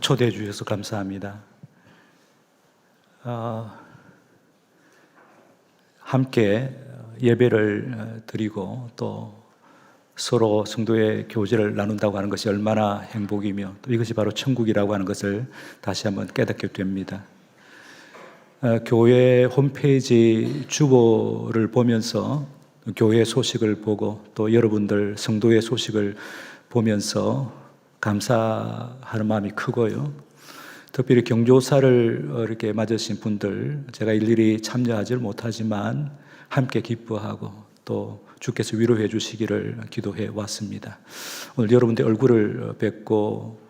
초대해 주셔서 감사합니다. 함께 예배를 드리고 또 서로 성도의 교제를 나눈다고 하는 것이 얼마나 행복이며 또 이것이 바로 천국이라고 하는 것을 다시 한번 깨닫게 됩니다. 교회 홈페이지 주보를 보면서 교회 소식을 보고 또 여러분들 성도의 소식을 보면서 감사하는 마음이 크고요. 특별히 경조사를 이렇게 맞으신 분들, 제가 일일이 참여하지 못하지만 함께 기뻐하고 또 주께서 위로해 주시기를 기도해 왔습니다. 오늘 여러분들 얼굴을 뵙고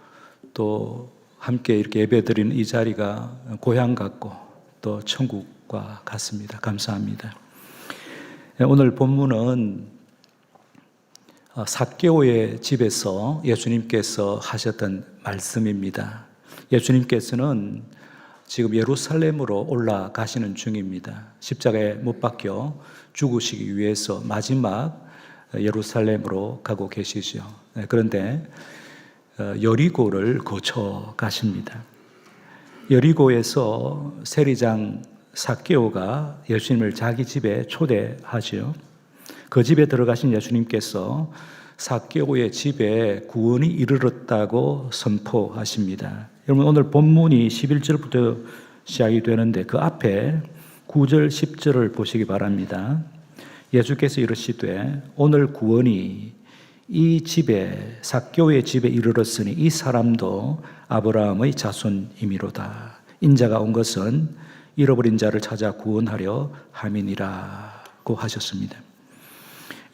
또 함께 이렇게 예배 드리는 이 자리가 고향 같고 또 천국과 같습니다. 감사합니다. 오늘 본문은 삭개오의 집에서 예수님께서 하셨던 말씀입니다. 예수님께서는 지금 예루살렘으로 올라가시는 중입니다. 십자가에 못 박혀 죽으시기 위해서 마지막 예루살렘으로 가고 계시죠. 그런데 여리고를 거쳐 가십니다. 여리고에서 세리장 삭개오가 예수님을 자기 집에 초대하죠. 그 집에 들어가신 예수님께서 삭개오의 집에 구원이 이르렀다고 선포하십니다. 여러분, 오늘 본문이 11절부터 시작이 되는데 그 앞에 9절, 10절을 보시기 바랍니다. 예수께서 이르시되 오늘 구원이 이 집에 삭개오의 집에 이르렀으니 이 사람도 아브라함의 자손이미로다. 인자가 온 것은 잃어버린 자를 찾아 구원하려 함이니라고 하셨습니다.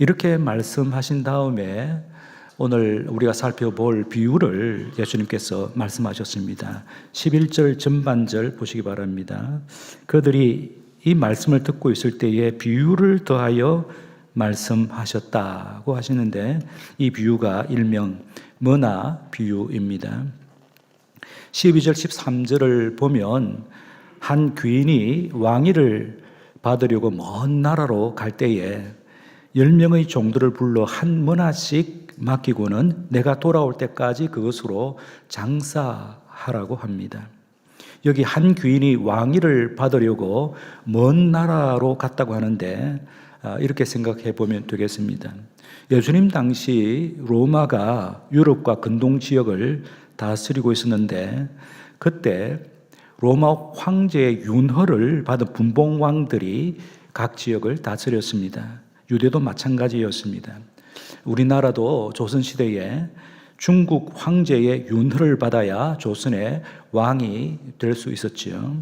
이렇게 말씀하신 다음에 오늘 우리가 살펴볼 비유를 예수님께서 말씀하셨습니다. 11절 전반절 보시기 바랍니다. 그들이 이 말씀을 듣고 있을 때에 비유를 더하여 말씀하셨다고 하시는데 이 비유가 일명 머나 비유입니다. 12절 13절을 보면 한 귀인이 왕위를 받으려고 먼 나라로 갈 때에 10명의 종들을 불러 한 머나씩 맡기고는 내가 돌아올 때까지 그것으로 장사하라고 합니다. 여기 한 귀인이 왕위를 받으려고 먼 나라로 갔다고 하는데 이렇게 생각해 보면 되겠습니다. 예수님 당시 로마가 유럽과 근동 지역을 다스리고 있었는데 그때 로마 황제의 윤허를 받은 분봉왕들이 각 지역을 다스렸습니다. 유대도 마찬가지였습니다. 우리나라도 조선시대에 중국 황제의 윤허를 받아야 조선의 왕이 될 수 있었지요.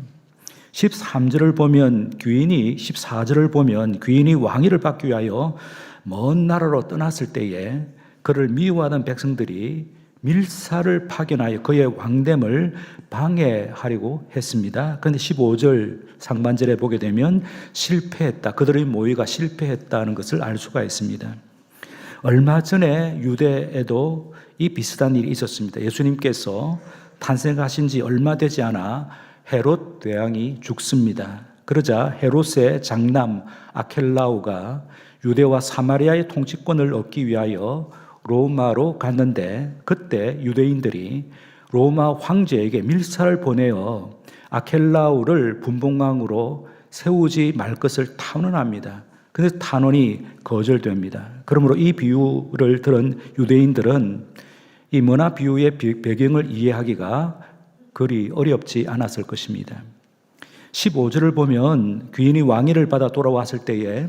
13절을 보면 14절을 보면 귀인이 왕위를 받기 위하여 먼 나라로 떠났을 때에 그를 미워하던 백성들이 밀사를 파견하여 그의 왕됨을 방해하려고 했습니다. 그런데 15절 상반절에 보게 되면 실패했다. 그들의 모의가 실패했다는 것을 알 수가 있습니다. 얼마 전에 유대에도 이 비슷한 일이 있었습니다. 예수님께서 탄생하신 지 얼마 되지 않아 헤롯 대왕이 죽습니다. 그러자 헤롯의 장남 아켈라오가 유대와 사마리아의 통치권을 얻기 위하여 로마로 갔는데 그때 유대인들이 로마 황제에게 밀사를 보내어 아켈라오를 분봉왕으로 세우지 말 것을 탄원합니다. 그래서 탄원이 거절됩니다. 그러므로 이 비유를 들은 유대인들은 이 머나 비유의 배경을 이해하기가 그리 어렵지 않았을 것입니다. 15절을 보면 귀인이 왕위를 받아 돌아왔을 때에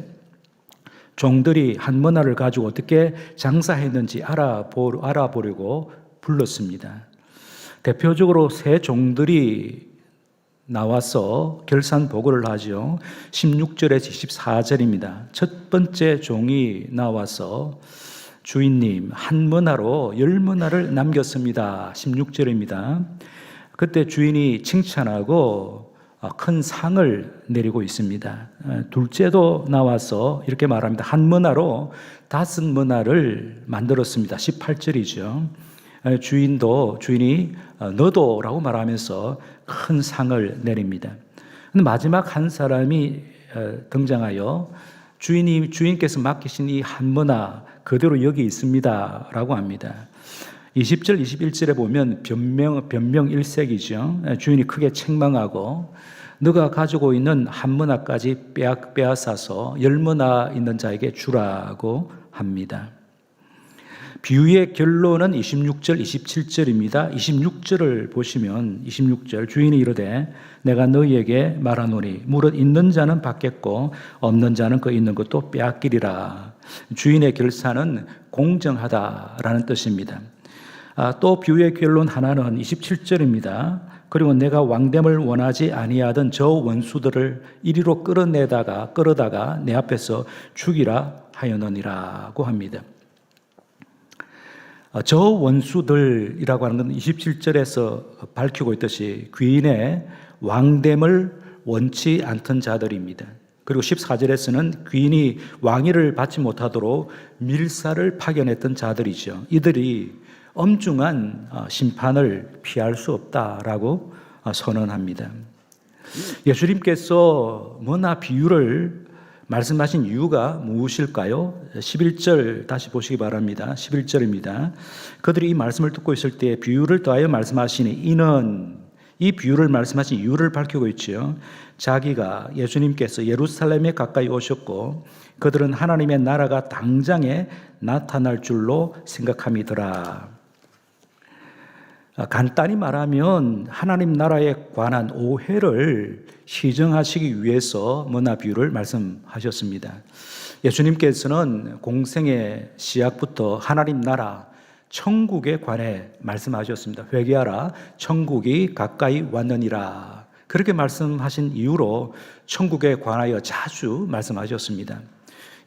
종들이 한 머나를 가지고 어떻게 장사했는지 알아보려고 불렀습니다. 대표적으로 세 종들이 나와서 결산 보고를 하죠. 16절에서 24절입니다. 첫 번째 종이 나와서 주인님 한 머나로 10머나를 남겼습니다. 16절입니다. 그때 주인이 칭찬하고 큰 상을 내리고 있습니다. 둘째도 나와서 이렇게 말합니다. 한 머나로 5머나를 만들었습니다. 18절이죠. 주인이 너도라고 말하면서 큰 상을 내립니다. 마지막 한 사람이 등장하여 주인께서 맡기신 이 한 머나 그대로 여기 있습니다 라고 합니다. 20절, 21절에 보면 변명 일색이죠. 주인이 크게 책망하고 너가 가지고 있는 한 머나까지 빼앗아서 10머나 있는 자에게 주라고 합니다. 비유의 결론은 26절, 27절입니다. 26절을 보시면 26절 주인이 이르되 내가 너희에게 말하노니 무릇 있는 자는 받겠고 없는 자는 그 있는 것도 빼앗기리라. 주인의 결사는 공정하다라는 뜻입니다. 또 비유의 결론 하나는 27절입니다. 그리고 내가 왕됨을 원하지 아니하던 저 원수들을 이리로 끌어다가 내 앞에서 죽이라 하였느니라고 합니다. 저 원수들이라고 하는 건 27절에서 밝히고 있듯이 귀인의 왕됨을 원치 않던 자들입니다. 그리고 14절에서는 귀인이 왕위를 받지 못하도록 밀사를 파견했던 자들이죠. 이들이 엄중한 심판을 피할 수 없다라고 선언합니다. 예수님께서 머나 비유를 말씀하신 이유가 무엇일까요? 11절 다시 보시기 바랍니다. 11절입니다. 그들이 이 말씀을 듣고 있을 때 비유를 더하여 말씀하시니 이는 이 비유를 말씀하신 이유를 밝히고 있지요. 자기가 예수님께서 예루살렘에 가까이 오셨고 그들은 하나님의 나라가 당장에 나타날 줄로 생각함이더라. 간단히 말하면 하나님 나라에 관한 오해를 시정하시기 위해서 머나 비유를 말씀하셨습니다. 예수님께서는 공생의 시작부터 하나님 나라, 천국에 관해 말씀하셨습니다. 회개하라, 천국이 가까이 왔느니라. 그렇게 말씀하신 이유로 천국에 관하여 자주 말씀하셨습니다.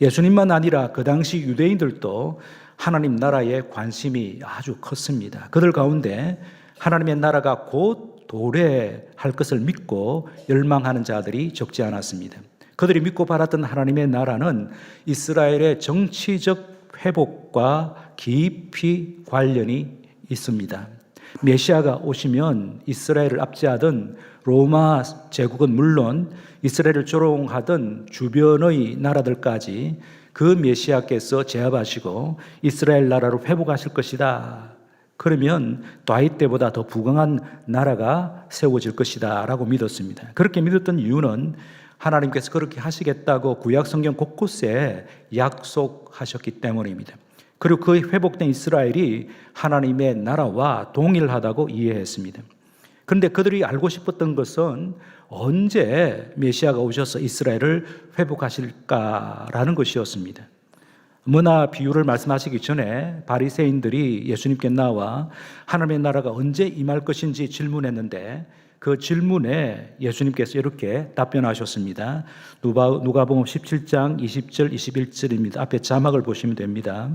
예수님만 아니라 그 당시 유대인들도 하나님 나라에 관심이 아주 컸습니다. 그들 가운데 하나님의 나라가 곧 도래할 것을 믿고 열망하는 자들이 적지 않았습니다. 그들이 믿고 바랐던 하나님의 나라는 이스라엘의 정치적 회복과 깊이 관련이 있습니다. 메시아가 오시면 이스라엘을 압제하던 로마 제국은 물론 이스라엘을 조롱하던 주변의 나라들까지 그 메시아께서 제압하시고 이스라엘 나라로 회복하실 것이다. 그러면 다윗 때보다 더 부강한 나라가 세워질 것이다 라고 믿었습니다. 그렇게 믿었던 이유는 하나님께서 그렇게 하시겠다고 구약 성경 곳곳에 약속하셨기 때문입니다. 그리고 그 회복된 이스라엘이 하나님의 나라와 동일하다고 이해했습니다. 그런데 그들이 알고 싶었던 것은 언제 메시아가 오셔서 이스라엘을 회복하실까라는 것이었습니다. 머나 비유를 말씀하시기 전에 바리새인들이 예수님께 나와 하나님의 나라가 언제 임할 것인지 질문했는데 그 질문에 예수님께서 이렇게 답변하셨습니다. 누가복음 17장 20절 21절입니다. 앞에 자막을 보시면 됩니다.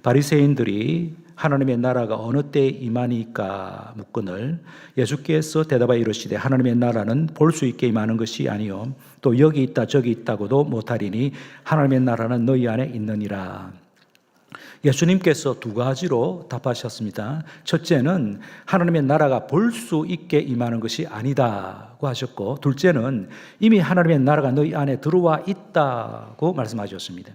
바리새인들이 하나님의 나라가 어느 때에 임하니까 묻거늘 예수께서 대답하여 이르시되 하나님의 나라는 볼 수 있게 임하는 것이 아니요 또 여기 있다 저기 있다고도 못하리니 하나님의 나라는 너희 안에 있느니라. 예수님께서 두 가지로 답하셨습니다. 첫째는 하나님의 나라가 볼 수 있게 임하는 것이 아니다고 하셨고, 둘째는 이미 하나님의 나라가 너희 안에 들어와 있다고 말씀하셨습니다.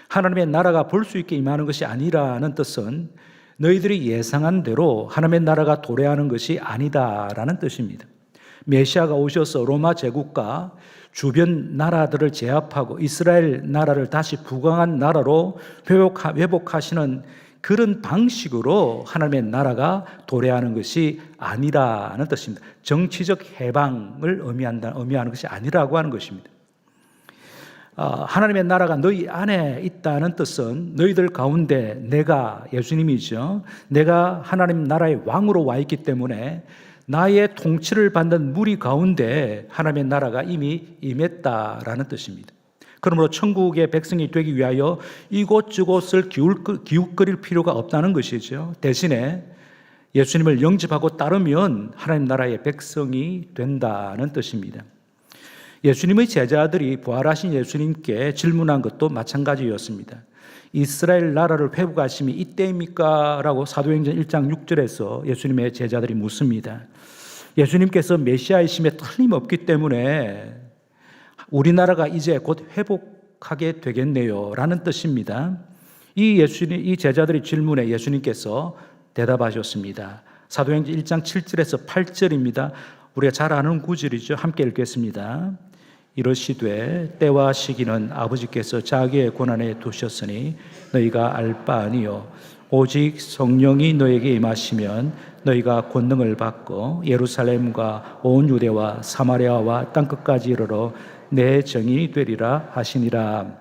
하나님의 나라가 볼 수 있게 임하는 것이 아니라는 뜻은 너희들이 예상한 대로 하나님의 나라가 도래하는 것이 아니다라는 뜻입니다. 메시아가 오셔서 로마 제국과 주변 나라들을 제압하고 이스라엘 나라를 다시 부강한 나라로 회복하시는 그런 방식으로 하나님의 나라가 도래하는 것이 아니라는 뜻입니다. 정치적 해방을 의미하는 것이 아니라고 하는 것입니다. 하나님의 나라가 너희 안에 있다는 뜻은 너희들 가운데 내가, 예수님이죠, 내가 하나님 나라의 왕으로 와 있기 때문에 나의 통치를 받는 무리 가운데 하나님의 나라가 이미 임했다라는 뜻입니다. 그러므로 천국의 백성이 되기 위하여 이곳저곳을 기웃거릴 필요가 없다는 것이죠. 대신에 예수님을 영접하고 따르면 하나님 나라의 백성이 된다는 뜻입니다. 예수님의 제자들이 부활하신 예수님께 질문한 것도 마찬가지였습니다. 이스라엘 나라를 회복하심이 이때입니까? 라고 사도행전 1장 6절에서 예수님의 제자들이 묻습니다. 예수님께서 메시아이심에 틀림없기 때문에 우리나라가 이제 곧 회복하게 되겠네요 라는 뜻입니다. 이 제자들의 질문에 예수님께서 대답하셨습니다. 사도행전 1장 7절에서 8절입니다. 우리가 잘 아는 구절이죠. 함께 읽겠습니다. 이러시되 때와 시기는 아버지께서 자기의 권한에 두셨으니 너희가 알 바 아니요 오직 성령이 너에게 임하시면 너희가 권능을 받고 예루살렘과 온 유대와 사마리아와 땅끝까지 이르러 내 증인이 되리라 하시니라.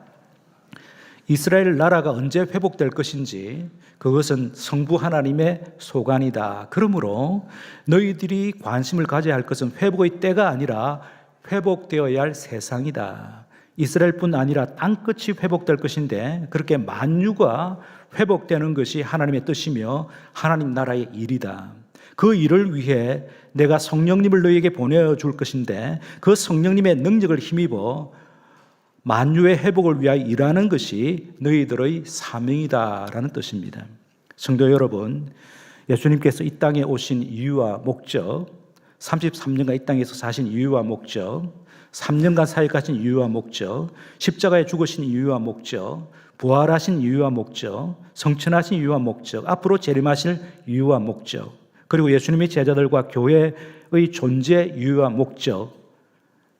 이스라엘 나라가 언제 회복될 것인지 그것은 성부 하나님의 소관이다. 그러므로 너희들이 관심을 가져야 할 것은 회복의 때가 아니라 회복되어야 할 세상이다. 이스라엘뿐 아니라 땅끝이 회복될 것인데 그렇게 만유가 회복되는 것이 하나님의 뜻이며 하나님 나라의 일이다. 그 일을 위해 내가 성령님을 너희에게 보내줄 것인데 그 성령님의 능력을 힘입어 만유의 회복을 위하여 일하는 것이 너희들의 사명이다라는 뜻입니다. 성도 여러분, 예수님께서 이 땅에 오신 이유와 목적, 33년간 이 땅에서 사신 이유와 목적, 3년간 사역하신 이유와 목적, 십자가에 죽으신 이유와 목적, 부활하신 이유와 목적, 성천하신 이유와 목적, 앞으로 재림하실 이유와 목적, 그리고 예수님의 제자들과 교회의 존재 이유와 목적,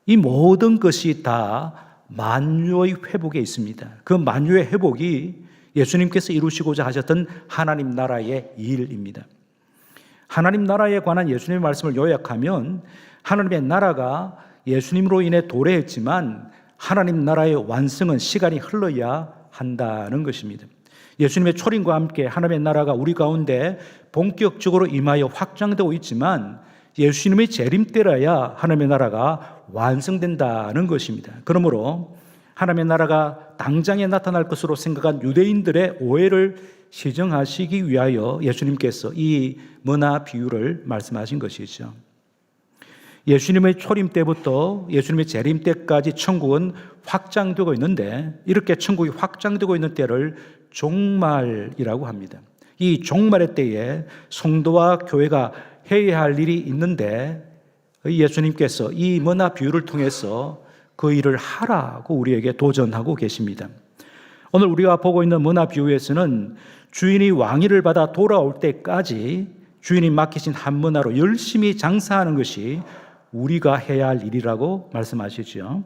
이 모든 것이 다 만유의 회복에 있습니다. 그 만유의 회복이 예수님께서 이루시고자 하셨던 하나님 나라의 일입니다. 하나님 나라에 관한 예수님의 말씀을 요약하면 하나님의 나라가 예수님으로 인해 도래했지만 하나님 나라의 완성은 시간이 흘러야 한다는 것입니다. 예수님의 초림과 함께 하나님의 나라가 우리 가운데 본격적으로 임하여 확장되고 있지만 예수님의 재림 때라야 하나님의 나라가 완성된다는 것입니다. 그러므로 하나님의 나라가 당장에 나타날 것으로 생각한 유대인들의 오해를 시정하시기 위하여 예수님께서 이 머나 비유를 말씀하신 것이죠. 예수님의 초림 때부터 예수님의 재림 때까지 천국은 확장되고 있는데 이렇게 천국이 확장되고 있는 때를 종말이라고 합니다. 이 종말의 때에 성도와 교회가 해야 할 일이 있는데 예수님께서 이 머나 비유를 통해서 그 일을 하라고 우리에게 도전하고 계십니다. 오늘 우리가 보고 있는 머나 비유에서는 주인이 왕위를 받아 돌아올 때까지 주인이 맡기신 한 머나로 열심히 장사하는 것이 우리가 해야 할 일이라고 말씀하시죠.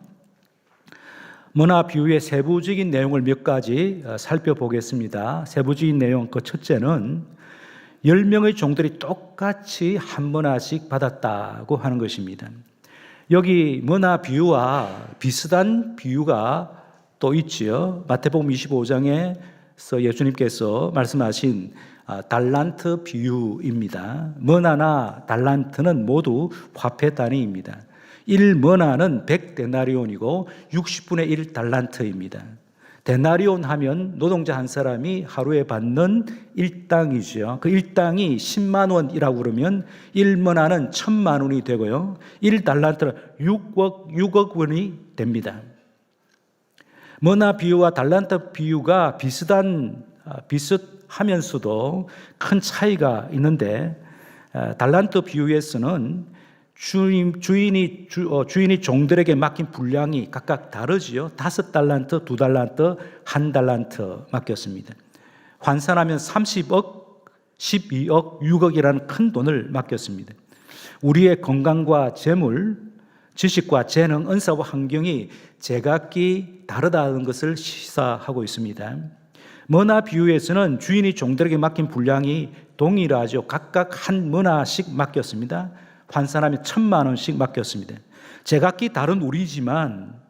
머나 비유의 세부적인 내용을 몇 가지 살펴보겠습니다. 세부적인 내용, 그 첫째는 10명의 종들이 똑같이 한 머나씩 받았다고 하는 것입니다. 여기 머나 비유와 비슷한 비유가 또 있지요. 마태복음 25장에서 예수님께서 말씀하신 달란트 비유입니다. 머나나 달란트는 모두 화폐 단위입니다. 1머나는 100데나리온이고 60분의 1 달란트입니다. 데나리온 하면 노동자 한 사람이 하루에 받는 일당이죠. 그 일당이 10만 원이라고 그러면 1머나는 1000만 원이 되고요. 1달란트는 6억 원이 됩니다. 머나 비유와 달란트 비유가 비슷하면서도 큰 차이가 있는데 달란트 비유에서는 주인이 종들에게 맡긴 분량이 각각 다르지요. 5달란트, 2달란트, 1달란트 맡겼습니다. 환산하면 30억, 12억, 6억이라는 큰 돈을 맡겼습니다. 우리의 건강과 재물, 지식과 재능, 은사와 환경이 제각기 다르다는 것을 시사하고 있습니다. 머나 비유에서는 주인이 종들에게 맡긴 분량이 동일하죠. 각각 한 머나씩 맡겼습니다. 환산하면 1000만 원씩 맡겼습니다. 제각기 다른 우리지만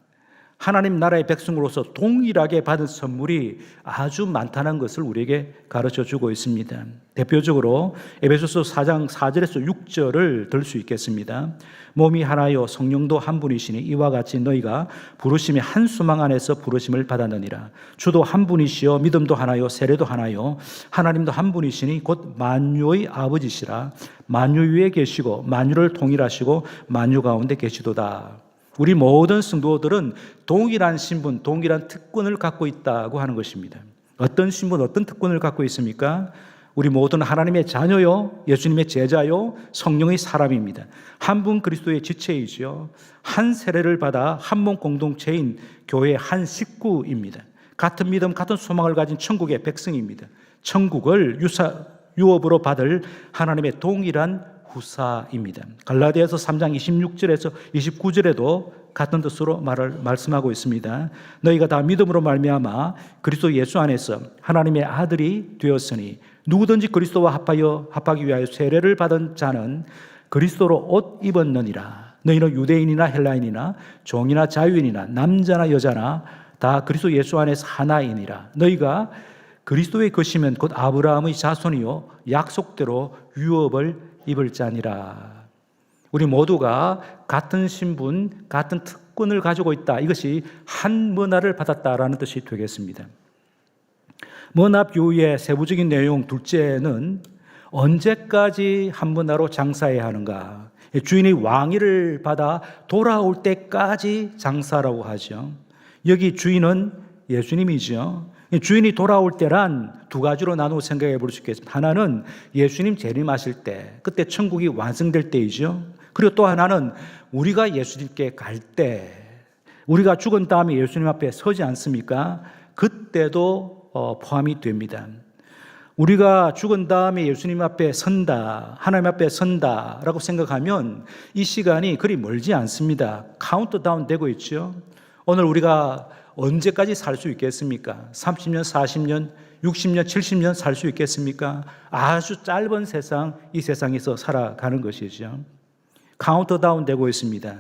하나님 나라의 백성으로서 동일하게 받은 선물이 아주 많다는 것을 우리에게 가르쳐주고 있습니다. 대표적으로 에베소서 4장 4절에서 6절을 들 수 있겠습니다. 몸이 하나요 성령도 한 분이시니 이와 같이 너희가 부르심의 한 수망 안에서 부르심을 받았느니라. 주도 한 분이시요 믿음도 하나요 세례도 하나요 하나님도 한 분이시니 곧 만유의 아버지시라. 만유 위에 계시고 만유를 통일하시고 만유 가운데 계시도다. 우리 모든 성도들은 동일한 신분, 동일한 특권을 갖고 있다고 하는 것입니다. 어떤 신분, 어떤 특권을 갖고 있습니까? 우리 모두는 하나님의 자녀요, 예수님의 제자요, 성령의 사람입니다. 한 분 그리스도의 지체이죠. 한 세례를 받아 한 몸 공동체인 교회의 한 식구입니다. 같은 믿음, 같은 소망을 가진 천국의 백성입니다. 천국을 유업으로 받을 하나님의 동일한 후사입니다. 갈라디아서 3장 26절에서 29절에도 같은 뜻으로 말씀하고 있습니다. 너희가 다 믿음으로 말미암아 그리스도 예수 안에서 하나님의 아들이 되었으니 누구든지 그리스도와 합하기 위하여 세례를 받은 자는 그리스도로 옷 입었느니라. 너희는 유대인이나 헬라인이나 종이나 자유인이나 남자나 여자나 다 그리스도 예수 안에서 하나이니라. 너희가 그리스도의 것이면 곧 아브라함의 자손이요 약속대로 유업을 입을 자니라. 우리 모두가 같은 신분, 같은 특권을 가지고 있다. 이것이 한 문화를 받았다라는 뜻이 되겠습니다. 문화교의 세부적인 내용 둘째는 언제까지 한 문화로 장사해야 하는가? 주인이 왕위를 받아 돌아올 때까지 장사라고 하죠. 여기 주인은 예수님이죠. 주인이 돌아올 때란 두 가지로 나누어 생각해 볼 수 있겠습니다. 하나는 예수님 재림하실 때, 그때 천국이 완성될 때이죠. 그리고 또 하나는 우리가 예수님께 갈 때, 우리가 죽은 다음에 예수님 앞에 서지 않습니까? 그때도 포함이 됩니다. 우리가 죽은 다음에 예수님 앞에 선다, 하나님 앞에 선다라고 생각하면 이 시간이 그리 멀지 않습니다. 카운트다운 되고 있죠. 오늘 우리가 언제까지 살 수 있겠습니까? 30년, 40년, 60년, 70년 살 수 있겠습니까? 아주 짧은 세상, 이 세상에서 살아가는 것이죠. 카운트다운 되고 있습니다.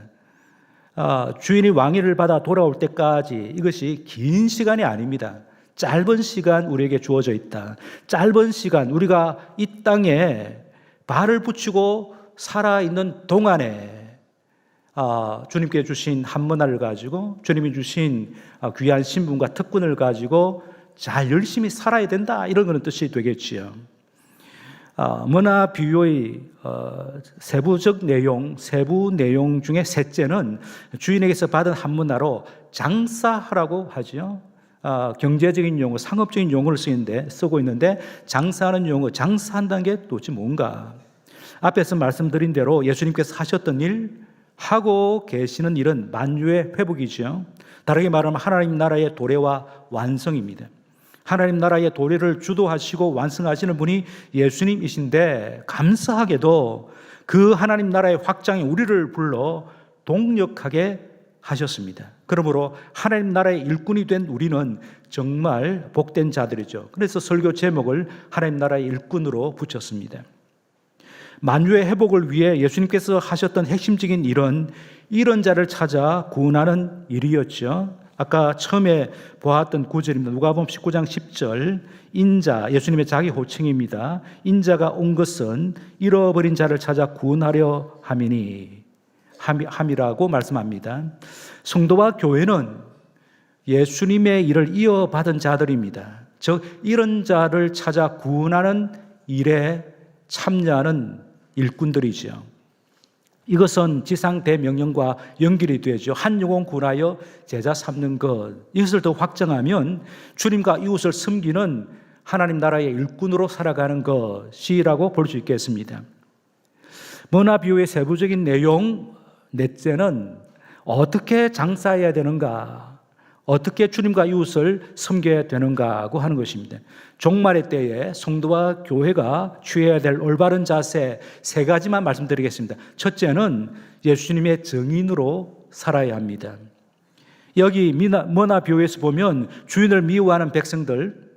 주인이 왕위를 받아 돌아올 때까지 이것이 긴 시간이 아닙니다. 짧은 시간 우리에게 주어져 있다. 짧은 시간 우리가 이 땅에 발을 붙이고 살아있는 동안에 주님께 주신 한 문화를 가지고 주님이 주신 귀한 신분과 특권을 가지고 잘 열심히 살아야 된다. 이런 그런 뜻이 되겠지요. 문화 비유의 세부적 내용, 세부 내용 중에 셋째는 주인에게서 받은 한 문화로 장사하라고 하죠. 경제적인 용어, 상업적인 용어를 쓰고 있는데 장사하는 용어, 장사한다는 게 도대체 뭔가? 앞에서 말씀드린 대로 예수님께서 하셨던 일, 하고 계시는 일은 만유의 회복이죠. 다르게 말하면 하나님 나라의 도래와 완성입니다. 하나님 나라의 도래를 주도하시고 완성하시는 분이 예수님이신데 감사하게도 그 하나님 나라의 확장에 우리를 불러 동력하게 하셨습니다. 그러므로 하나님 나라의 일꾼이 된 우리는 정말 복된 자들이죠. 그래서 설교 제목을 하나님 나라의 일꾼으로 붙였습니다. 만유의 회복을 위해 예수님께서 하셨던 핵심적인 일은 이런 자를 찾아 구원하는 일이었죠. 아까 처음에 보았던 구절입니다. 누가복음 19장 10절 인자, 예수님의 자기 호칭입니다. 인자가 온 것은 잃어버린 자를 찾아 구원하려 함이라고 말씀합니다. 성도와 교회는 예수님의 일을 이어받은 자들입니다. 즉 이런 자를 찾아 구원하는 일에 참여하는 일꾼들이죠. 이것은 지상 대명령과 연결이 되죠. 한 영혼 구하여 제자 삼는 것. 이것을 더 확장하면 주님과 이웃을 섬기는 하나님 나라의 일꾼으로 살아가는 것이라고 볼 수 있겠습니다. 문화 비유의 세부적인 내용 넷째는 어떻게 장사해야 되는가, 어떻게 주님과 이웃을 섬겨야 되는가고 하는 것입니다. 종말의 때에 성도와 교회가 취해야 될 올바른 자세 세 가지만 말씀드리겠습니다. 첫째는 예수님의 증인으로 살아야 합니다. 여기 문화 비유에서 보면 주인을 미워하는 백성들,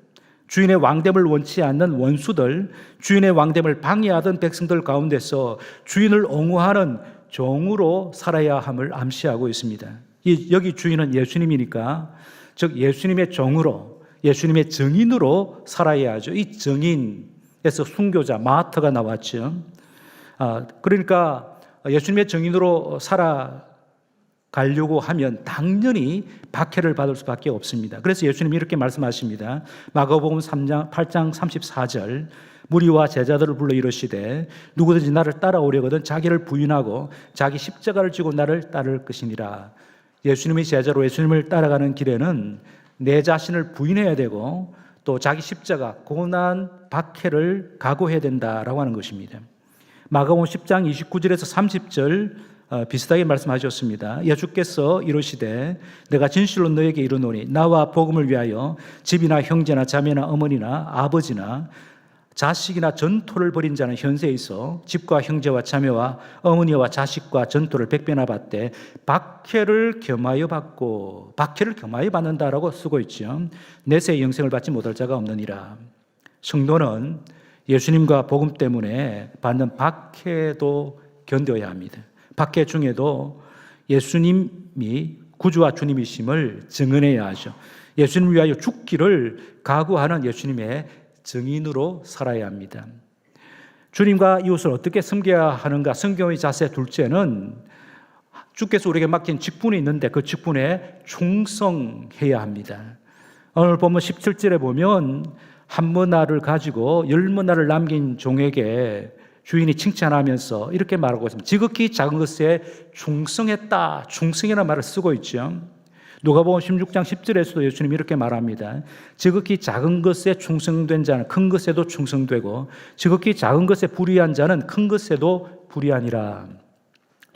주인의 왕됨을 원치 않는 원수들, 주인의 왕됨을 방해하던 백성들 가운데서 주인을 옹호하는 종으로 살아야 함을 암시하고 있습니다. 여기 주인은 예수님이니까, 즉 예수님의 종으로, 예수님의 증인으로 살아야 하죠. 이 증인에서 순교자, 마터가 나왔죠. 그러니까 예수님의 증인으로 살아가려고 하면 당연히 박해를 받을 수밖에 없습니다. 그래서 예수님이 이렇게 말씀하십니다. 마가복음 8장 34절 무리와 제자들을 불러 이르시되 누구든지 나를 따라오려거든 자기를 부인하고 자기 십자가를 지고 나를 따를 것이니라. 예수님의 제자로 예수님을 따라가는 길에는 내 자신을 부인해야 되고 또 자기 십자가, 고난, 박해를 각오해야 된다라고 하는 것입니다. 마가복음 10장 29절에서 30절 비슷하게 말씀하셨습니다. 예수께서 이르시되 내가 진실로 너에게 이르노니 나와 복음을 위하여 집이나 형제나 자매나 어머니나 아버지나 자식이나 전토를 벌인 자는 현세에 있어 집과 형제와 자매와 어머니와 자식과 전토를 100배나 받되 박해를 겸하여 받고, 박해를 겸하여 받는다라고 쓰고 있죠. 내세의 영생을 받지 못할 자가 없느니라. 성도는 예수님과 복음 때문에 받는 박해도 견뎌야 합니다. 박해 중에도 예수님이 구주와 주님이심을 증언해야 하죠. 예수님을 위하여 죽기를 각오하는 예수님의 증인으로 살아야 합니다. 주님과 이웃을 어떻게 섬겨야 하는가? 성경의 자세 둘째는 주께서 우리에게 맡긴 직분이 있는데 그 직분에 충성해야 합니다. 오늘 보면 17절에 보면 한 문화를 가지고 10문화를 남긴 종에게 주인이 칭찬하면서 이렇게 말하고 있습니다. 지극히 작은 것에 충성했다. 충성이라는 말을 쓰고 있죠. 누가복음 16장 10절에서도 예수님이 이렇게 말합니다. 지극히 작은 것에 충성된 자는 큰 것에도 충성되고 지극히 작은 것에 불의한 자는 큰 것에도 불의하니라.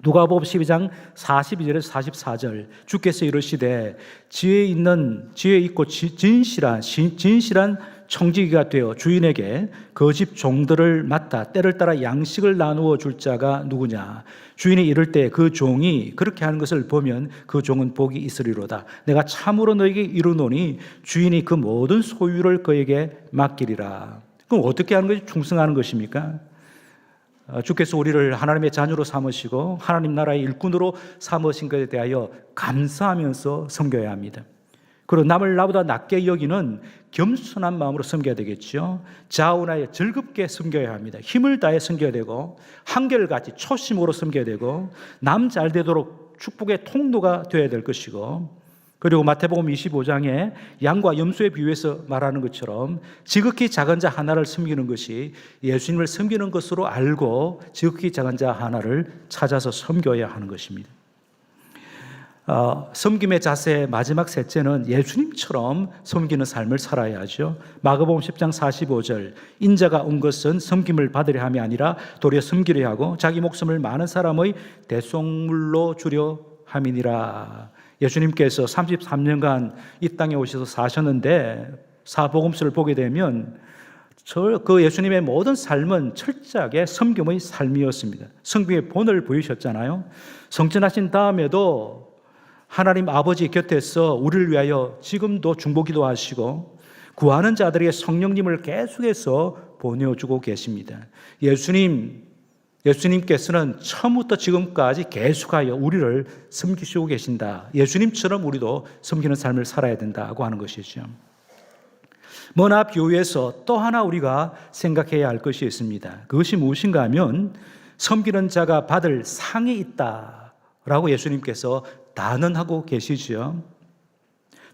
누가복음 12장 42절에서 44절 주께서 이르시되 지혜 있고 진실한 청지기가 되어 주인에게 그 집 종들을 맡아 때를 따라 양식을 나누어 줄 자가 누구냐. 주인이 이를 때 그 종이 그렇게 하는 것을 보면 그 종은 복이 있으리로다. 내가 참으로 너에게 이르노니 주인이 그 모든 소유를 그에게 맡기리라. 그럼 어떻게 하는 것이 충성하는 것입니까? 주께서 우리를 하나님의 자녀로 삼으시고 하나님 나라의 일꾼으로 삼으신 것에 대하여 감사하면서 섬겨야 합니다. 그리고 남을 나보다 낮게 여기는 겸손한 마음으로 섬겨야 되겠죠. 자원하여 즐겁게 섬겨야 합니다. 힘을 다해 섬겨야 되고 한결같이 초심으로 섬겨야 되고 남 잘 되도록 축복의 통로가 되어야 될 것이고, 그리고 마태복음 25장에 양과 염소에 비유해서 말하는 것처럼 지극히 작은 자 하나를 섬기는 것이 예수님을 섬기는 것으로 알고 지극히 작은 자 하나를 찾아서 섬겨야 하는 것입니다. 섬김의 자세 마지막 셋째는 예수님처럼 섬기는 삶을 살아야 하죠. 마가복음 10장 45절 인자가 온 것은 섬김을 받으려 함이 아니라 도리어 섬기려 하고 자기 목숨을 많은 사람의 대속물로 주려 함이니라. 예수님께서 33년간 이 땅에 오셔서 사셨는데 사복음서를 보게 되면 그 예수님의 모든 삶은 철저하게 섬김의 삶이었습니다. 섬김의 본을 보이셨잖아요. 성천하신 다음에도 하나님 아버지 곁에서 우리를 위하여 지금도 중보기도 하시고 구하는 자들에게 성령님을 계속해서 보내주고 계십니다. 예수님께서는 처음부터 지금까지 계속하여 우리를 섬기시고 계신다. 예수님처럼 우리도 섬기는 삶을 살아야 된다고 하는 것이죠. 머나 비유에서 또 하나 우리가 생각해야 할 것이 있습니다. 그것이 무엇인가 하면 섬기는 자가 받을 상이 있다라고 예수님께서 단언하고 계시죠.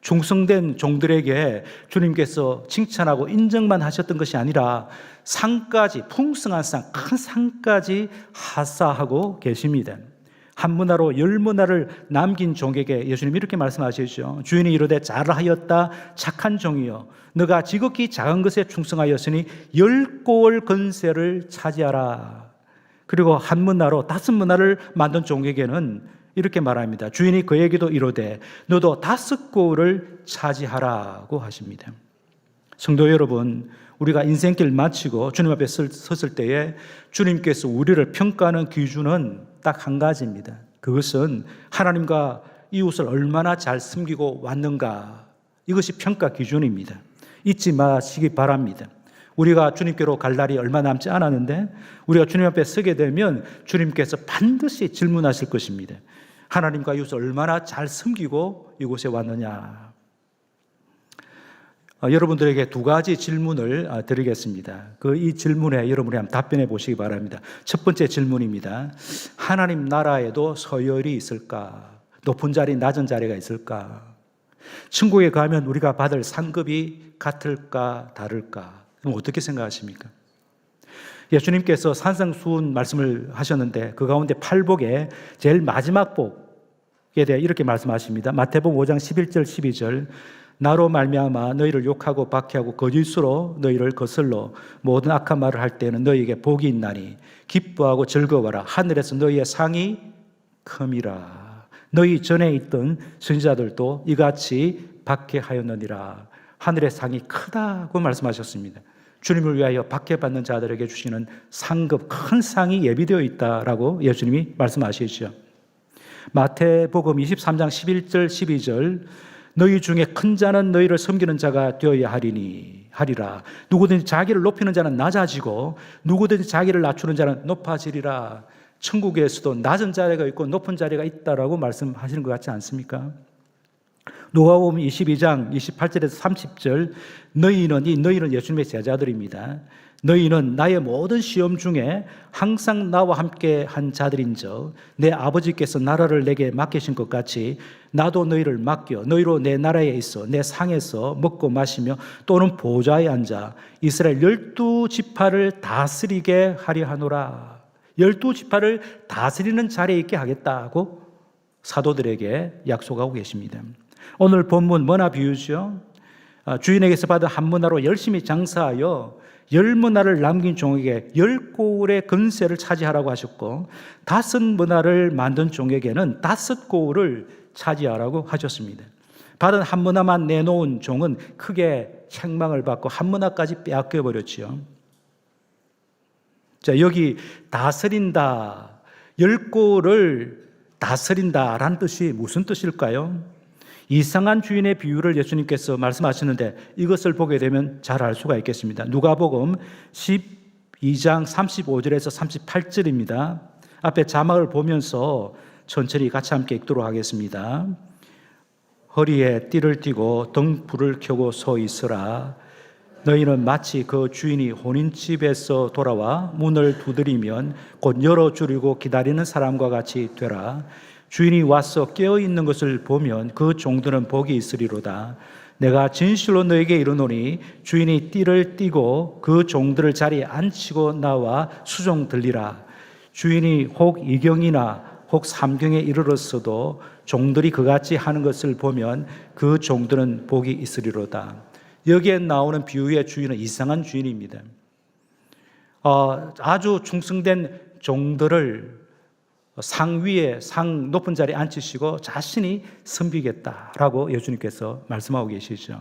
충성된 종들에게 주님께서 칭찬하고 인정만 하셨던 것이 아니라 상까지, 풍성한 상, 큰 상까지 하사하고 계십니다. 한 문화로 10문화를 남긴 종에게 예수님이 이렇게 말씀하시죠. 주인이 이르되 잘하였다 착한 종이여 너가 지극히 작은 것에 충성하였으니 10고을 건세를 차지하라. 그리고 한 문화로 5문화를 만든 종에게는 이렇게 말합니다. 주인이 그에게도 이르되 너도 5고을을 차지하라고 하십니다. 성도 여러분, 우리가 인생길 마치고 주님 앞에 섰을 때에 주님께서 우리를 평가하는 기준은 딱 한 가지입니다. 그것은 하나님과 이웃을 얼마나 잘 섬기고 왔는가, 이것이 평가 기준입니다. 잊지 마시기 바랍니다. 우리가 주님께로 갈 날이 얼마 남지 않았는데 우리가 주님 앞에 서게 되면 주님께서 반드시 질문하실 것입니다. 하나님과 이웃을 얼마나 잘 섬기고 이곳에 왔느냐. 여러분들에게 2가지 질문을 드리겠습니다. 이 질문에 여러분이 한번 답변해 보시기 바랍니다. 첫 번째 질문입니다. 하나님 나라에도 서열이 있을까? 높은 자리, 낮은 자리가 있을까? 천국에 가면 우리가 받을 상급이 같을까, 다를까? 그럼 어떻게 생각하십니까? 예수님께서 산상수훈 말씀을 하셨는데 그 가운데 팔복에 제일 마지막 복에 대해 이렇게 말씀하십니다. 마태복음 5장 11절 12절 나로 말미암아 너희를 욕하고 박해하고 거짓으로 너희를 거슬러 모든 악한 말을 할 때는 너희에게 복이 있나니 기뻐하고 즐거워라. 하늘에서 너희의 상이 큼이라. 너희 전에 있던 선지자들도 이같이 박해하였느니라. 하늘의 상이 크다고 말씀하셨습니다. 주님을 위하여 박해받는 자들에게 주시는 상급, 큰 상이 예비되어 있다라고 예수님이 말씀하시죠. 마태복음 23장 11절 12절 너희 중에 큰 자는 너희를 섬기는 자가 되어야 하리라. 누구든지 자기를 높이는 자는 낮아지고 누구든지 자기를 낮추는 자는 높아지리라. 천국에서도 낮은 자리가 있고 높은 자리가 있다라고 말씀하시는 것 같지 않습니까? 누가복음 22장 28절에서 30절 너희는 예수님의 제자들입니다. 너희는 나의 모든 시험 중에 항상 나와 함께 한 자들인즉 내 아버지께서 나라를 내게 맡기신 것 같이 나도 너희를 맡겨 너희로 내 나라에 있어 내 상에서 먹고 마시며 또는 보좌에 앉아 이스라엘 12지파를 다스리게 하려 하노라. 12지파를 다스리는 자리에 있게 하겠다고 사도들에게 약속하고 계십니다. 오늘 본문 머나 비유죠. 주인에게서 받은 한 문화로 열심히 장사하여 10문화를 남긴 종에게 10고울의 건세를 차지하라고 하셨고 5문화를 만든 종에게는 5고울을 차지하라고 하셨습니다. 받은 한 문화만 내놓은 종은 크게 책망을 받고 한 문화까지 빼앗겨 버렸지요. 자, 여기 다스린다, 10고울을 다스린다라는 뜻이 무슨 뜻일까요? 이상한 주인의 비유를 예수님께서 말씀하시는데 이것을 보게 되면 잘 알 수가 있겠습니다. 누가복음 12장 35절에서 38절입니다. 앞에 자막을 보면서 천천히 같이 함께 읽도록 하겠습니다. 허리에 띠를 띠고 등불을 켜고 서 있으라. 너희는 마치 그 주인이 혼인집에서 돌아와 문을 두드리면 곧 열어주려고 기다리는 사람과 같이 되라. 주인이 와서 깨어있는 것을 보면 그 종들은 복이 있으리로다. 내가 진실로 너에게 이르노니 주인이 띠를 띠고 그 종들을 자리에 앉히고 나와 수종 들리라. 주인이 혹 2경이나 혹 3경에 이르렀어도 종들이 그같이 하는 것을 보면 그 종들은 복이 있으리로다. 여기에 나오는 비유의 주인은 이상한 주인입니다. 아주 충성된 종들을 상위에 상 높은 자리에 앉히시고 자신이 섬기겠다라고 예수님께서 말씀하고 계시죠.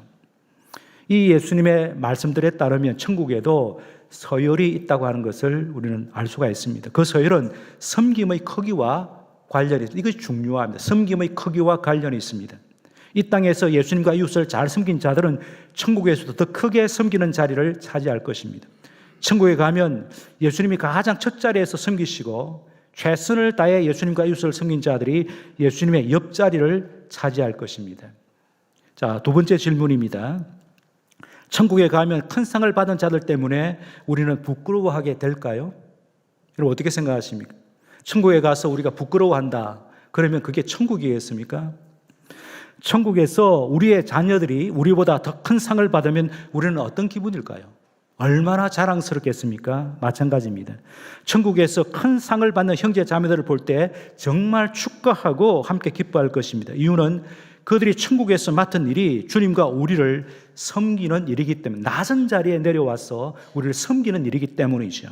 이 예수님의 말씀들에 따르면 천국에도 서열이 있다고 하는 것을 우리는 알 수가 있습니다. 그 서열은 섬김의 크기와 관련이 있습니다. 이것이 중요합니다. 섬김의 크기와 관련이 있습니다. 이 땅에서 예수님과 이웃을 잘 섬긴 자들은 천국에서도 더 크게 섬기는 자리를 차지할 것입니다. 천국에 가면 예수님이 가장 첫 자리에서 섬기시고 최선을 다해 예수님과 이웃을 섬긴 자들이 예수님의 옆자리를 차지할 것입니다. 자, 두 번째 질문입니다. 천국에 가면 큰 상을 받은 자들 때문에 우리는 부끄러워하게 될까요? 여러분 어떻게 생각하십니까? 천국에 가서 우리가 부끄러워한다. 그러면 그게 천국이겠습니까? 천국에서 우리의 자녀들이 우리보다 더 큰 상을 받으면 우리는 어떤 기분일까요? 얼마나 자랑스럽겠습니까? 마찬가지입니다. 천국에서 큰 상을 받는 형제 자매들을 볼 때 정말 축하하고 함께 기뻐할 것입니다. 이유는 그들이 천국에서 맡은 일이 주님과 우리를 섬기는 일이기 때문에 낮은 자리에 내려와서 우리를 섬기는 일이기 때문이죠.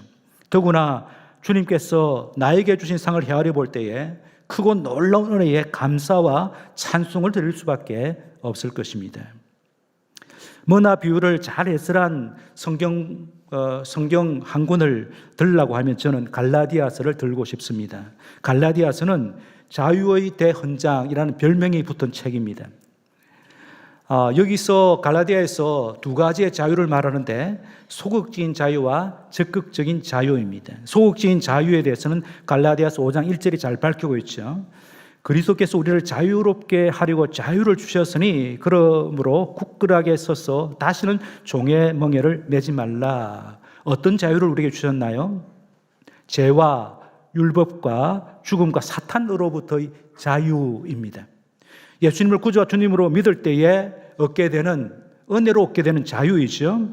더구나 주님께서 나에게 주신 상을 헤아려 볼 때에 크고 놀라운 은혜에 감사와 찬송을 드릴 수밖에 없을 것입니다. 머나 비유를 잘 해설한 성경 한 권을 들으려고 하면 저는 갈라디아서를 들고 싶습니다. 갈라디아서는 자유의 대헌장이라는 별명이 붙은 책입니다. 여기서 갈라디아에서 두 가지의 자유를 말하는데 소극적인 자유와 적극적인 자유입니다. 소극적인 자유에 대해서는 갈라디아서 5장 1절이 잘 밝히고 있죠. 그리스도께서 우리를 자유롭게 하려고 자유를 주셨으니 그러므로 굳건하게 서서 다시는 종의 멍에를 매지 말라. 어떤 자유를 우리에게 주셨나요? 죄와 율법과 죽음과 사탄으로부터의 자유입니다. 예수님을 구주와 주님으로 믿을 때에 얻게 되는 은혜로 얻게 되는 자유이죠.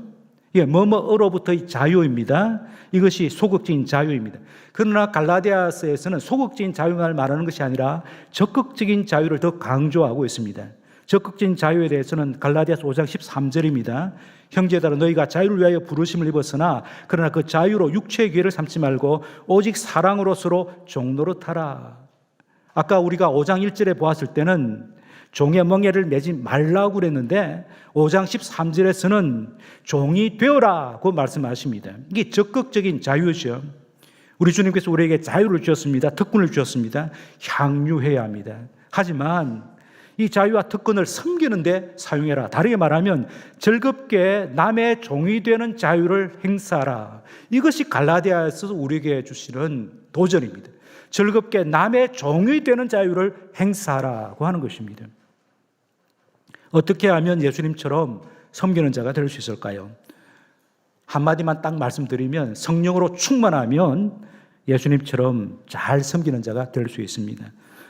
이게 뭐뭐로부터의 자유입니다. 이것이 소극적인 자유입니다. 그러나 갈라디아서에서는 소극적인 자유만 말하는 것이 아니라 적극적인 자유를 더 강조하고 있습니다. 적극적인 자유에 대해서는 갈라디아서 5장 13절입니다. 형제들아 너희가 자유를 위하여 부르심을 입었으나 그러나 그 자유로 육체의 기회를 삼지 말고 오직 사랑으로 서로 종노릇하라. 아까 우리가 5장 1절에 보았을 때는 종의 멍에를 매지 말라고 그랬는데 5장 13절에서는 종이 되어라고 말씀하십니다. 이게 적극적인 자유죠. 우리 주님께서 우리에게 자유를 주셨습니다. 특권을 주셨습니다. 향유해야 합니다. 하지만 이 자유와 특권을 섬기는데 사용해라. 다르게 말하면 즐겁게 남의 종이 되는 자유를 행사하라. 이것이 갈라디아에서 우리에게 주시는 도전입니다. 즐겁게 남의 종이 되는 자유를 행사하라고 하는 것입니다. 어떻게 하면 예수님처럼 섬기는 자가 될 수 있을까요? 한마디만 딱 말씀드리면 성령으로 충만하면 예수님처럼 잘 섬기는 자가 될 수 있습니다.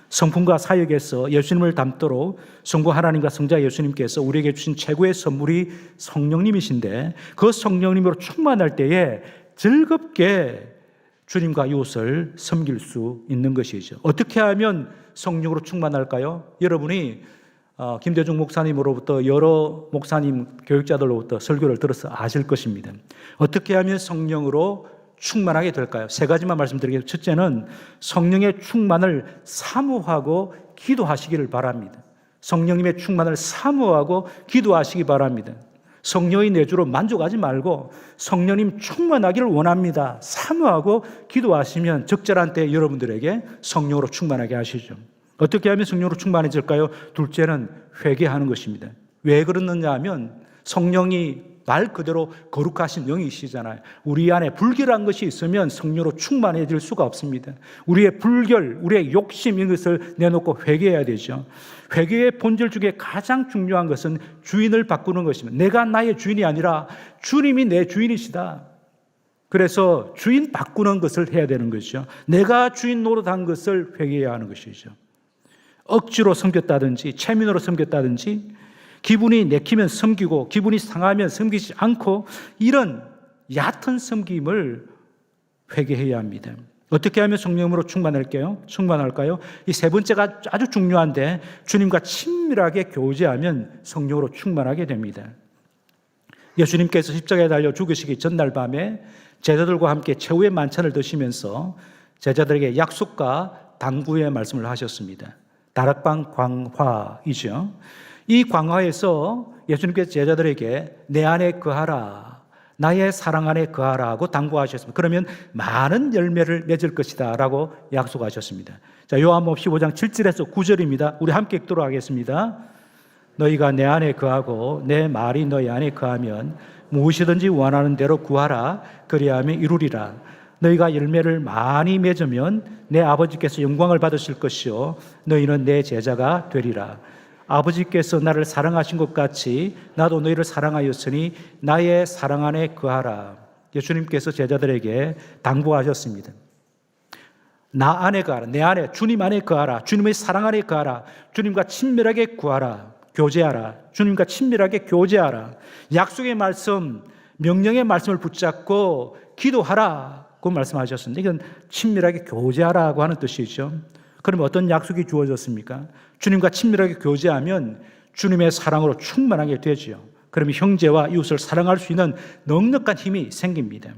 성품과 사역에서 예수님을 닮도록 성부 하나님과 성자 예수님께서 우리에게 주신 최고의 선물이 성령님이신데 그 성령님으로 충만할 때에 즐겁게 주님과 이웃을 섬길 수 있는 것이죠. 어떻게 하면 성령으로 충만할까요? 여러분이 김대중 목사님으로부터 여러 목사님 교육자들로부터 설교를 들어서 아실 것입니다. 어떻게 하면 성령으로 충만하게 될까요? 세 가지만 말씀드리겠습니다. 첫째는 성령의 충만을 사모하고 기도하시기를 바랍니다. 성령님의 충만을 사모하고 기도하시기 바랍니다. 성령의 내주로 만족하지 말고 성령님 충만하기를 원합니다. 사모하고 기도하시면 적절한 때 여러분들에게 성령으로 충만하게 하시죠. 어떻게 하면 성령으로 충만해질까요? 둘째는 회개하는 것입니다. 왜 그러느냐 하면 성령이 말 그대로 거룩하신 영이시잖아요. 우리 안에 불결한 것이 있으면 성령으로 충만해질 수가 없습니다. 우리의 불결, 우리의 욕심 이것을 내놓고 회개해야 되죠. 회개의 본질 중에 가장 중요한 것은 주인을 바꾸는 것입니다. 내가 나의 주인이 아니라 주님이 내 주인이시다. 그래서 주인 바꾸는 것을 해야 되는 것이죠. 내가 주인 노릇한 것을 회개해야 하는 것이죠. 억지로 섬겼다든지 체면으로 섬겼다든지 기분이 내키면 섬기고 기분이 상하면 섬기지 않고 이런 얕은 섬김을 회개해야 합니다. 어떻게 하면 성령으로 충만할까요? 이 세 번째가 아주 중요한데 주님과 친밀하게 교제하면 성령으로 충만하게 됩니다. 예수님께서 십자가에 달려 죽으시기 전날 밤에 제자들과 함께 최후의 만찬을 드시면서 제자들에게 약속과 당부의 말씀을 하셨습니다. 다락방 광화이죠. 이 광화에서 예수님께서 제자들에게 내 안에 거하라, 나의 사랑 안에 거하라고 당부하셨습니다. 그러면 많은 열매를 맺을 것이다 라고 약속하셨습니다. 자, 요한복음 15장 7절에서 9절입니다. 우리 함께 읽도록 하겠습니다. 너희가 내 안에 거하고 내 말이 너희 안에 거하면 무엇이든지 원하는 대로 구하라. 그리하면 이루리라. 너희가 열매를 많이 맺으면 내 아버지께서 영광을 받으실 것이요 너희는 내 제자가 되리라. 아버지께서 나를 사랑하신 것 같이 나도 너희를 사랑하였으니 나의 사랑 안에 거하라. 예수님께서 제자들에게 당부하셨습니다. 나 안에 거하라. 내 안에 주님 안에 거하라. 주님의 사랑 안에 거하라. 주님과 친밀하게 구하라. 교제하라. 주님과 친밀하게 교제하라. 약속의 말씀, 명령의 말씀을 붙잡고 기도하라고 말씀하셨습니다. 이건 친밀하게 교제하라고 하는 뜻이죠. 그럼 어떤 약속이 주어졌습니까? 주님과 친밀하게 교제하면 주님의 사랑으로 충만하게 되죠. 그러면 형제와 이웃을 사랑할 수 있는 넉넉한 힘이 생깁니다.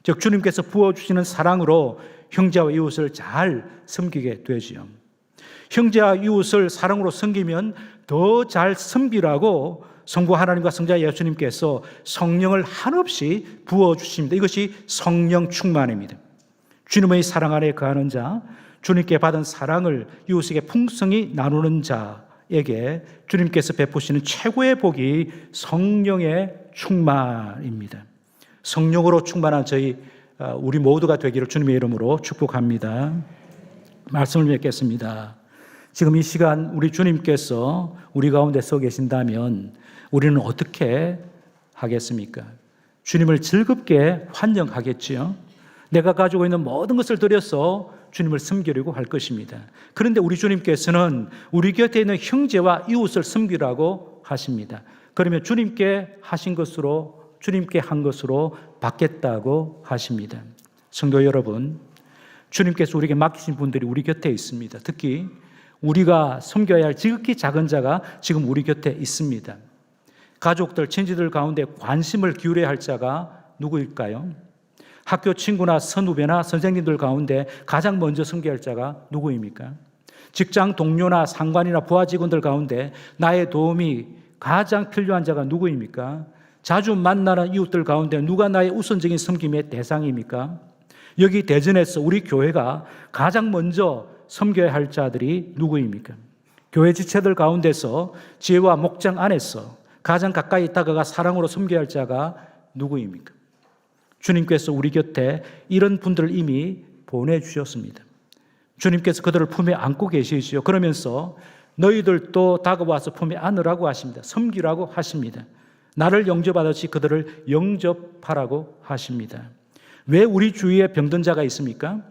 즉 주님께서 부어주시는 사랑으로 형제와 이웃을 잘 섬기게 되죠. 형제와 이웃을 사랑으로 섬기면 더 잘 섬기라고 성부 하나님과 성자 예수님께서 성령을 한없이 부어주십니다. 이것이 성령 충만입니다. 주님의 사랑 안에 거하는 자, 주님께 받은 사랑을 이웃에게 풍성히 나누는 자에게 주님께서 베푸시는 최고의 복이 성령의 충만입니다. 성령으로 충만한 우리 모두가 되기를 주님의 이름으로 축복합니다. 말씀을 맺겠습니다. 지금 이 시간 우리 주님께서 우리 가운데 서 계신다면 우리는 어떻게 하겠습니까? 주님을 즐겁게 환영하겠지요. 내가 가지고 있는 모든 것을 들여서 주님을 섬기려고 할 것입니다. 그런데 우리 주님께서는 우리 곁에 있는 형제와 이웃을 섬기라고 하십니다. 그러면 주님께 하신 것으로, 주님께 한 것으로 받겠다고 하십니다. 성도 여러분, 주님께서 우리에게 맡기신 분들이 우리 곁에 있습니다. 특히 우리가 섬겨야 할 지극히 작은 자가 지금 우리 곁에 있습니다. 가족들, 친지들 가운데 관심을 기울여야 할 자가 누구일까요? 학교 친구나 선후배나 선생님들 가운데 가장 먼저 섬겨야 할 자가 누구입니까? 직장 동료나 상관이나 부하 직원들 가운데 나의 도움이 가장 필요한 자가 누구입니까? 자주 만나는 이웃들 가운데 누가 나의 우선적인 섬김의 대상입니까? 여기 대전에서 우리 교회가 가장 먼저 섬겨야 할 자들이 누구입니까? 교회 지체들 가운데서 지혜와 목장 안에서 가장 가까이 다가가 사랑으로 섬겨야 할 자가 누구입니까? 주님께서 우리 곁에 이런 분들을 이미 보내주셨습니다. 주님께서 그들을 품에 안고 계시지요. 그러면서 너희들도 다가와서 품에 안으라고 하십니다. 섬기라고 하십니다. 나를 영접하듯이 그들을 영접하라고 하십니다. 왜 우리 주위에 병든 자가 있습니까?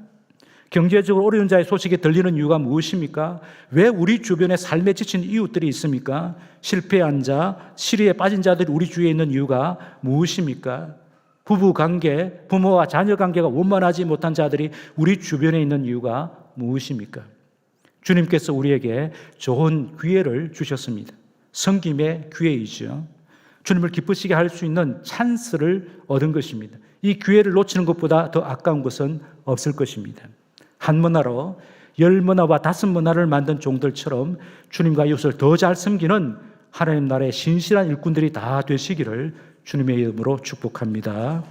경제적으로 어려운 자의 소식이 들리는 이유가 무엇입니까? 왜 우리 주변에 삶에 지친 이웃들이 있습니까? 실패한 자, 시리에 빠진 자들이 우리 주위에 있는 이유가 무엇입니까? 부부 관계, 부모와 자녀 관계가 원만하지 못한 자들이 우리 주변에 있는 이유가 무엇입니까? 주님께서 우리에게 좋은 기회를 주셨습니다. 섬김의 기회이죠. 주님을 기쁘시게 할 수 있는 찬스를 얻은 것입니다. 이 기회를 놓치는 것보다 더 아까운 것은 없을 것입니다. 한 문화로 10문화와 5문화를 만든 종들처럼 주님과 이웃을 더 잘 섬기는 하나님 나라의 신실한 일꾼들이 다 되시기를 주님의 이름으로 축복합니다.